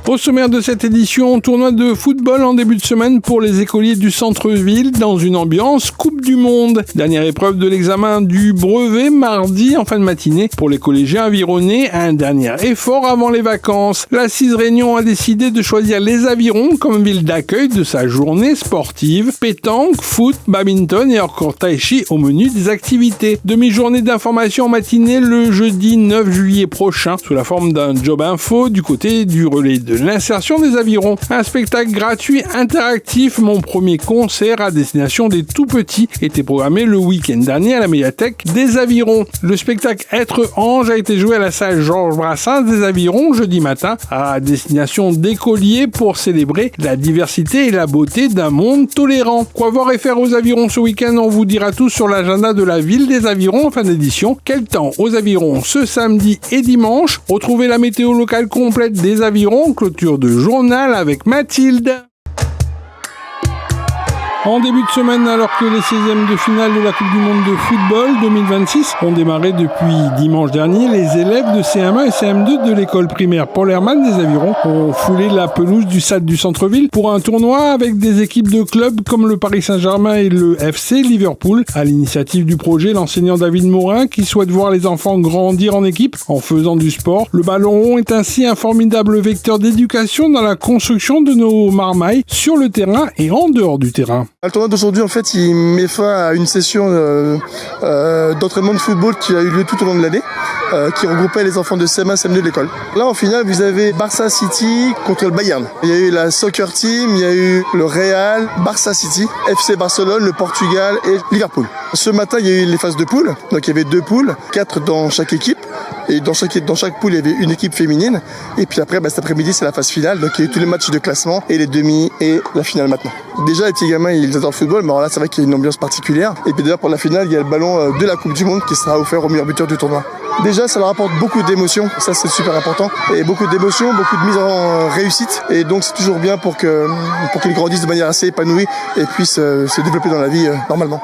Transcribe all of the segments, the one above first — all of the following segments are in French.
Au sommaire de cette édition, tournoi de football en début de semaine pour les écoliers du centre-ville dans une ambiance Coupe du Monde. Dernière épreuve de l'examen du brevet mardi en fin de matinée pour les collégiens avironnais. Un dernier effort avant les vacances. L'Assise Réunion a décidé de choisir les Avirons comme ville d'accueil de sa journée sportive. Pétanque, foot, badminton et encore tai chi au menu des activités. Demi-journée d'information en matinée le jeudi 9 juillet prochain sous la forme d'un job info du côté du relais de l'insertion des Avirons. Un spectacle gratuit interactif, mon premier concert à destination des tout-petits, était programmé le week-end dernier à la médiathèque des Avirons. Le spectacle Être Ange a été joué à la salle Georges Brassens des Avirons jeudi matin à destination d'écoliers pour célébrer la diversité et la beauté d'un monde tolérant. Quoi voir et faire aux Avirons ce week-end, on vous dira tout sur l'agenda de la ville des Avirons en fin d'édition. Quel temps aux Avirons ce samedi et dimanche? Retrouvez la météo locale complète des Avirons, clôture de journal avec Mathilde. En début de semaine, alors que les 16e de finale de la Coupe du Monde de football 2026 ont démarré depuis dimanche dernier, les élèves de CM1 et CM2 de l'école primaire Paul Hermann des Avirons ont foulé la pelouse du stade du centre-ville pour un tournoi avec des équipes de clubs comme le Paris Saint-Germain et le FC Liverpool. À l'initiative du projet, l'enseignant David Morin qui souhaite voir les enfants grandir en équipe en faisant du sport. Le ballon rond est ainsi un formidable vecteur d'éducation dans la construction de nos marmailles sur le terrain et en dehors du terrain. Le tournoi d'aujourd'hui, en fait, il met fin à une session d'entraînement de football qui a eu lieu tout au long de l'année, qui regroupait les enfants de CM1 et CM2 de l'école. Là, en finale, vous avez Barça City contre le Bayern. Il y a eu la soccer team, il y a eu le Real, Barça City, FC Barcelone, le Portugal et Liverpool. Ce matin, il y a eu les phases de poules. Donc, il y avait 2 poules, 4 dans chaque équipe. Et dans chaque poule, il y avait une équipe féminine. Et puis après, cet après-midi, c'est la phase finale. Donc, il y a eu tous les matchs de classement et les demi et la finale maintenant. Déjà, les petits gamins, ils adorent le football. Mais alors là, c'est vrai qu'il y a une ambiance particulière. Et puis d'ailleurs, pour la finale, il y a le ballon de la Coupe du Monde qui sera offert au meilleur buteur du tournoi. Déjà, ça leur apporte beaucoup d'émotions. Ça, c'est super important. Et beaucoup d'émotions, beaucoup de mise en réussite. Et donc, c'est toujours bien pour qu'ils grandissent de manière assez épanouie et puissent se développer dans la vie normalement.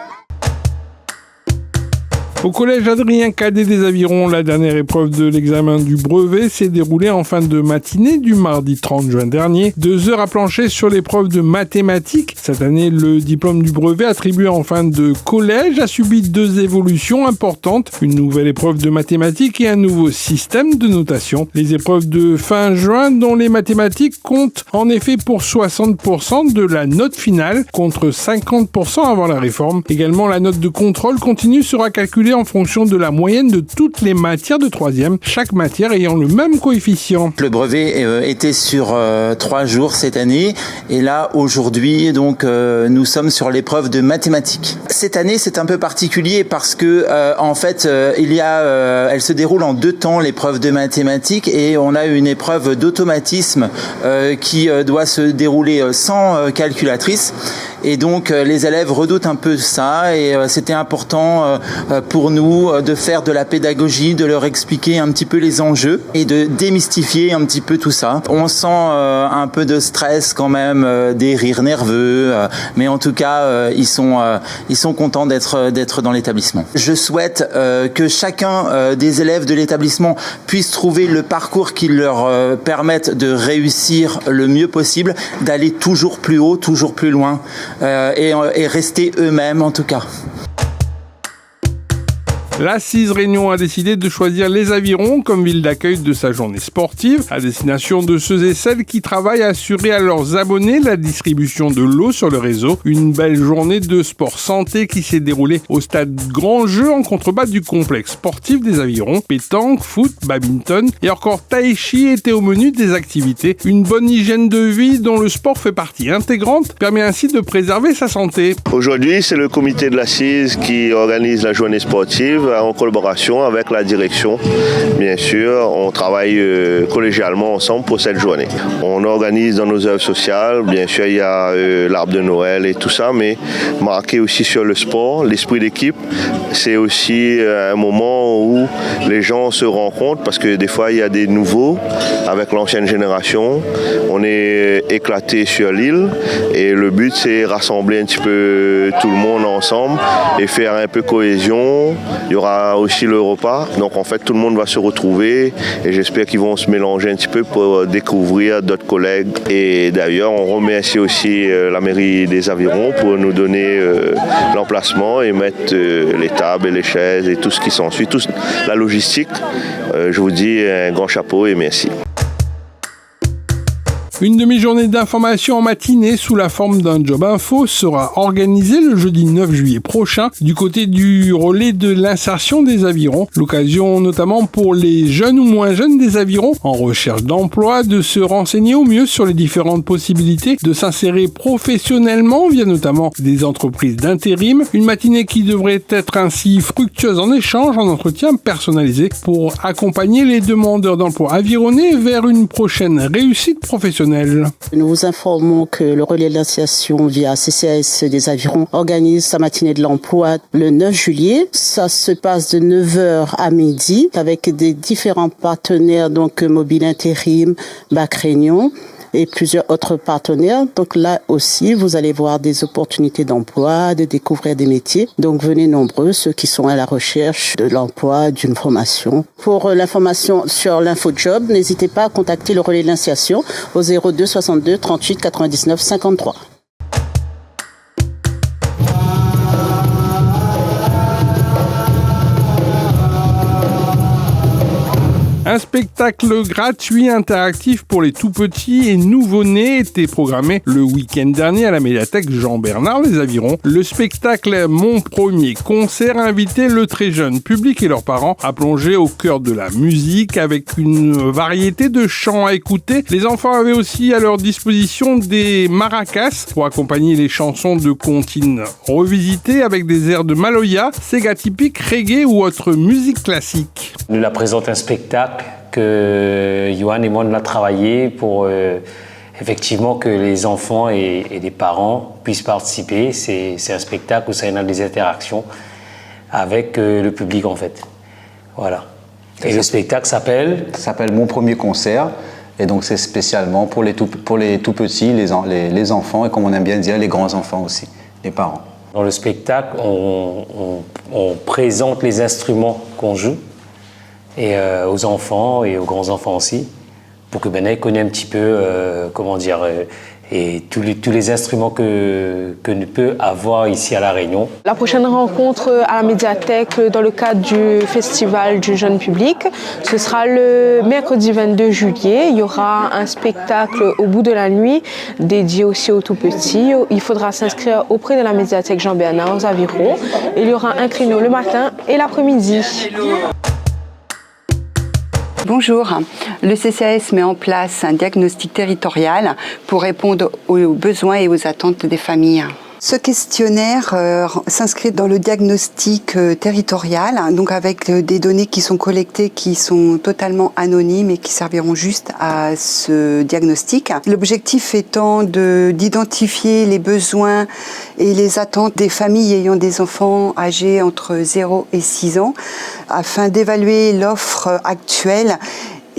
Au collège Adrien Cadet des Avirons, la dernière épreuve de l'examen du brevet s'est déroulée en fin de matinée du mardi 30 juin dernier. 2 heures à plancher sur l'épreuve de mathématiques. Cette année, le diplôme du brevet attribué en fin de collège a subi 2 évolutions importantes. Une nouvelle épreuve de mathématiques et un nouveau système de notation. Les épreuves de fin juin, dont les mathématiques comptent en effet pour 60% de la note finale, contre 50% avant la réforme. Également, la note de contrôle continue sera calculée en fonction de la moyenne de toutes les matières de 3e, chaque matière ayant le même coefficient. Le brevet était sur 3 jours cette année et là aujourd'hui donc nous sommes sur l'épreuve de mathématiques. Cette année c'est un peu particulier parce que en fait elle se déroule en 2 temps l'épreuve de mathématiques et on a une épreuve d'automatisme qui doit se dérouler sans calculatrice. Et donc les élèves redoutent un peu ça et c'était important pour nous de faire de la pédagogie, de leur expliquer un petit peu les enjeux et de démystifier un petit peu tout ça. On sent un peu de stress quand même, des rires nerveux, mais en tout cas ils sont contents d'être dans l'établissement. Je souhaite que chacun des élèves de l'établissement puisse trouver le parcours qui leur permette de réussir le mieux possible, d'aller toujours plus haut, toujours plus loin. Et rester eux-mêmes en tout cas. L'Assise Réunion a décidé de choisir les Avirons comme ville d'accueil de sa journée sportive, à destination de ceux et celles qui travaillent à assurer à leurs abonnés la distribution de l'eau sur le réseau. Une belle journée de sport santé qui s'est déroulée au stade Grand Jeu en contrebas du complexe sportif des Avirons. Pétanque, foot, badminton et encore tai chi étaient au menu des activités. Une bonne hygiène de vie dont le sport fait partie intégrante permet ainsi de préserver sa santé. Aujourd'hui, c'est le comité de l'Assise qui organise la journée sportive en collaboration avec la direction. Bien sûr, on travaille collégialement ensemble pour cette journée. On organise dans nos œuvres sociales, bien sûr, il y a l'arbre de Noël et tout ça, mais marqué aussi sur le sport, l'esprit d'équipe. C'est aussi un moment où les gens se rencontrent parce que des fois, il y a des nouveaux avec l'ancienne génération. On est éclatés sur l'île et le but, c'est rassembler un petit peu tout le monde ensemble et faire un peu cohésion. Il y aura aussi le repas. Donc en fait, tout le monde va se retrouver et j'espère qu'ils vont se mélanger un petit peu pour découvrir d'autres collègues. Et d'ailleurs, on remercie aussi la mairie des Avirons pour nous donner l'emplacement et mettre les tables et les chaises et tout ce qui s'ensuit, toute la logistique. Je vous dis un grand chapeau et merci. Une demi-journée d'information en matinée sous la forme d'un job info sera organisée le jeudi 9 juillet prochain du côté du relais de l'insertion des avirons. L'occasion notamment pour les jeunes ou moins jeunes des avirons en recherche d'emploi de se renseigner au mieux sur les différentes possibilités de s'insérer professionnellement via notamment des entreprises d'intérim. Une matinée qui devrait être ainsi fructueuse en échanges, en entretien personnalisé pour accompagner les demandeurs d'emploi avironnais vers une prochaine réussite professionnelle. Nous vous informons que le relais de l'association via CCAS des Avirons organise sa matinée de l'emploi le 9 juillet. Ça se passe de 9h à midi avec des différents partenaires, donc Mobile Intérim, Bac Réunion et plusieurs autres partenaires. Donc là aussi, vous allez voir des opportunités d'emploi, de découvrir des métiers. Donc venez nombreux, ceux qui sont à la recherche de l'emploi, d'une formation. Pour l'information sur l'infojob, n'hésitez pas à contacter le relais de l'insertion au 02 62 38 99 53. Un spectacle gratuit interactif pour les tout-petits et nouveau-nés était programmé le week-end dernier à la médiathèque Jean-Bernard les Avirons. Le spectacle Mon premier concert invitait le très jeune public et leurs parents à plonger au cœur de la musique avec une variété de chants à écouter. Les enfants avaient aussi à leur disposition des maracas pour accompagner les chansons de comptines revisitées avec des airs de Maloya, Sega typique, reggae ou autre musique classique. Nous la présente un spectacle que Johan et moi on a travaillé pour effectivement que les enfants et les parents puissent participer. C'est un spectacle où ça y a des interactions avec le public en fait. Voilà. Et le spectacle s'appelle Mon premier concert. Et donc c'est spécialement pour les tout petits, les enfants et comme on aime bien dire, les grands enfants aussi, les parents. Dans le spectacle, on présente les instruments qu'on joue et aux enfants et aux grands-enfants aussi, pour que ils connaissent un petit peu, et tous les instruments que nous peut avoir ici à La Réunion. La prochaine rencontre à la médiathèque dans le cadre du festival du jeune public, ce sera le mercredi 22 juillet. Il y aura un spectacle au bout de la nuit dédié aussi aux tout-petits. Il faudra s'inscrire auprès de la médiathèque Jean-Bernard aux Avirons. Il y aura un créneau le matin et l'après-midi. Bonjour, le CCAS met en place un diagnostic territorial pour répondre aux besoins et aux attentes des familles. Ce questionnaire s'inscrit dans le diagnostic territorial, donc avec des données qui sont collectées, qui sont totalement anonymes et qui serviront juste à ce diagnostic. L'objectif étant d'identifier les besoins et les attentes des familles ayant des enfants âgés entre 0 et 6 ans, afin d'évaluer l'offre actuelle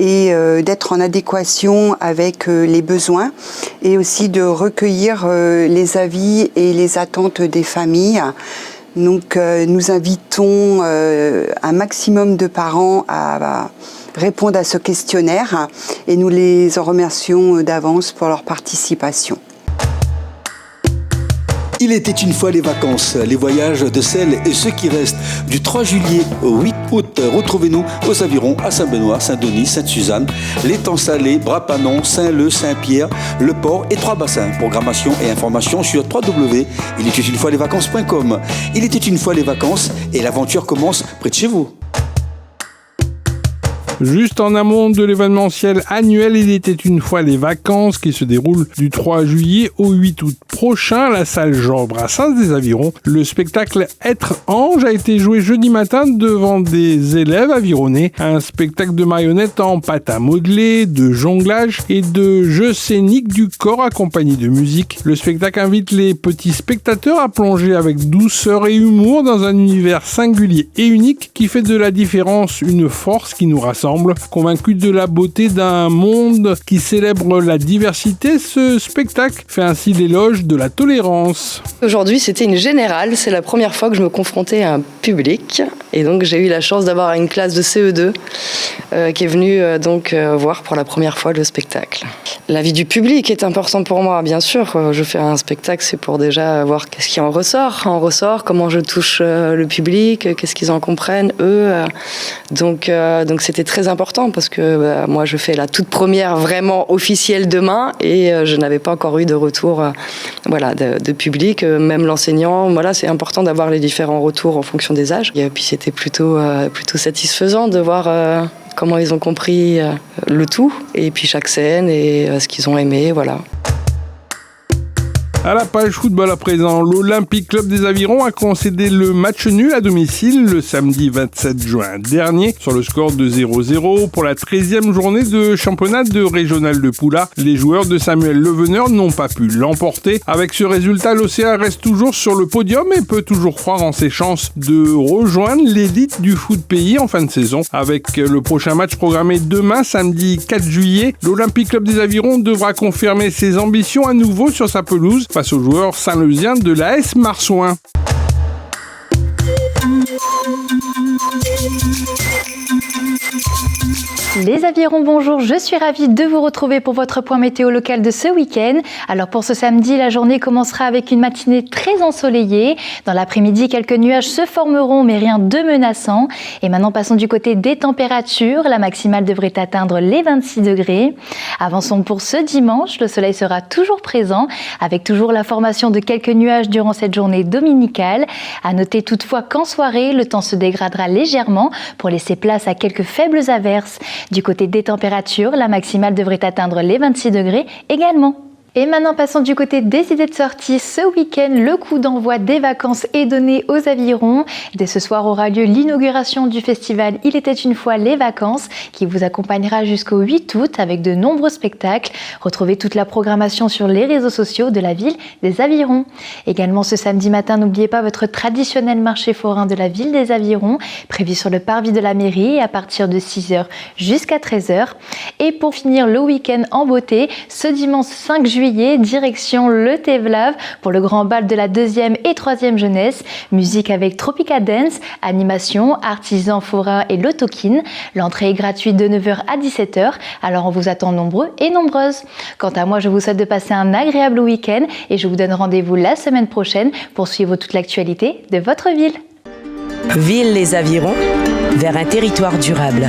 et d'être en adéquation avec les besoins et aussi de recueillir les avis et les attentes des familles. Donc nous invitons un maximum de parents à répondre à ce questionnaire et nous les en remercions d'avance pour leur participation. Il était une fois les vacances, les voyages de celles et ceux qui restent. Du 3 juillet au 8 août, retrouvez-nous aux Avirons, à Saint-Benoît, Saint-Denis, Sainte-Suzanne, l'étang Salé, Bras-Panon, Saint-Leu, Saint-Pierre, Le Port et Trois-Bassins. Programmation et information sur www.ilétait-une-fois-les-vacances.com. Il était une fois les vacances et l'aventure commence près de chez vous. Juste en amont de l'événementiel annuel, il était une fois les vacances qui se déroulent du 3 juillet au 8 août prochain à la salle Georges Brassens des Avirons. Le spectacle Être Ange a été joué jeudi matin devant des élèves avironnais. Un spectacle de marionnettes en pâte à modeler, de jonglage et de jeux scéniques du corps accompagné de musique. Le spectacle invite les petits spectateurs à plonger avec douceur et humour dans un univers singulier et unique qui fait de la différence une force qui nous rassemble. ensemble. Convaincu de la beauté d'un monde qui célèbre la diversité, ce spectacle fait ainsi l'éloge de la tolérance. Aujourd'hui, c'était une générale. C'est la première fois que je me confrontais à un public. Et donc, j'ai eu la chance d'avoir une classe de CE2 qui est venue voir pour la première fois le spectacle. La vie du public est importante pour moi, bien sûr. Je fais un spectacle, c'est pour déjà voir qu'est-ce qui en ressort, comment je touche le public, qu'est-ce qu'ils en comprennent, eux. Donc c'était très important parce que moi, je fais la toute première vraiment officielle demain et je n'avais pas encore eu de retour de public. Même l'enseignant, c'est important d'avoir les différents retours en fonction des âges. Et puis c'était plutôt satisfaisant de voir comment ils ont compris le tout, et puis chaque scène et ce qu'ils ont aimé, voilà. À la page football à présent, l'Olympique Club des Avirons a concédé le match nul à domicile le samedi 27 juin dernier sur le score de 0-0 pour la 13e journée de championnat de régional de Poula. Les joueurs de Samuel Leveneur n'ont pas pu l'emporter. Avec ce résultat, l'OCA reste toujours sur le podium et peut toujours croire en ses chances de rejoindre l'élite du foot pays en fin de saison. Avec le prochain match programmé demain, samedi 4 juillet, l'Olympique Club des Avirons devra confirmer ses ambitions à nouveau sur sa pelouse face aux joueurs saint-leusiens de l'AS Marsouin. Les Avirons, bonjour, je suis ravie de vous retrouver pour votre point météo local de ce week-end. Alors pour ce samedi, la journée commencera avec une matinée très ensoleillée. Dans l'après-midi, quelques nuages se formeront, mais rien de menaçant. Et maintenant, passons du côté des températures. La maximale devrait atteindre les 26 degrés. Avançons pour ce dimanche, le soleil sera toujours présent, avec toujours la formation de quelques nuages durant cette journée dominicale. À noter toutefois qu'en soirée, le temps se dégradera légèrement pour laisser place à quelques faibles averses. Du côté des températures, la maximale devrait atteindre les 26 degrés également. Et maintenant, passons du côté des idées de sortie. Ce week-end, le coup d'envoi des vacances est donné aux Avirons. Dès ce soir aura lieu l'inauguration du festival Il était une fois les vacances, qui vous accompagnera jusqu'au 8 août avec de nombreux spectacles. Retrouvez toute la programmation sur les réseaux sociaux de la ville des Avirons. Également, ce samedi matin, n'oubliez pas votre traditionnel marché forain de la ville des Avirons, prévu sur le parvis de la mairie à partir de 6h jusqu'à 13h. Et pour finir le week-end en beauté, ce dimanche 5 juillet, direction le Tevlav pour le grand bal de la 2e et 3e jeunesse. Musique avec Tropica Dance, animation, artisans forains et l'autokin. L'entrée est gratuite de 9h à 17h, alors on vous attend nombreux et nombreuses. Quant à moi, je vous souhaite de passer un agréable week-end et je vous donne rendez-vous la semaine prochaine pour suivre toute l'actualité de votre ville. Ville les Avirons, vers un territoire durable.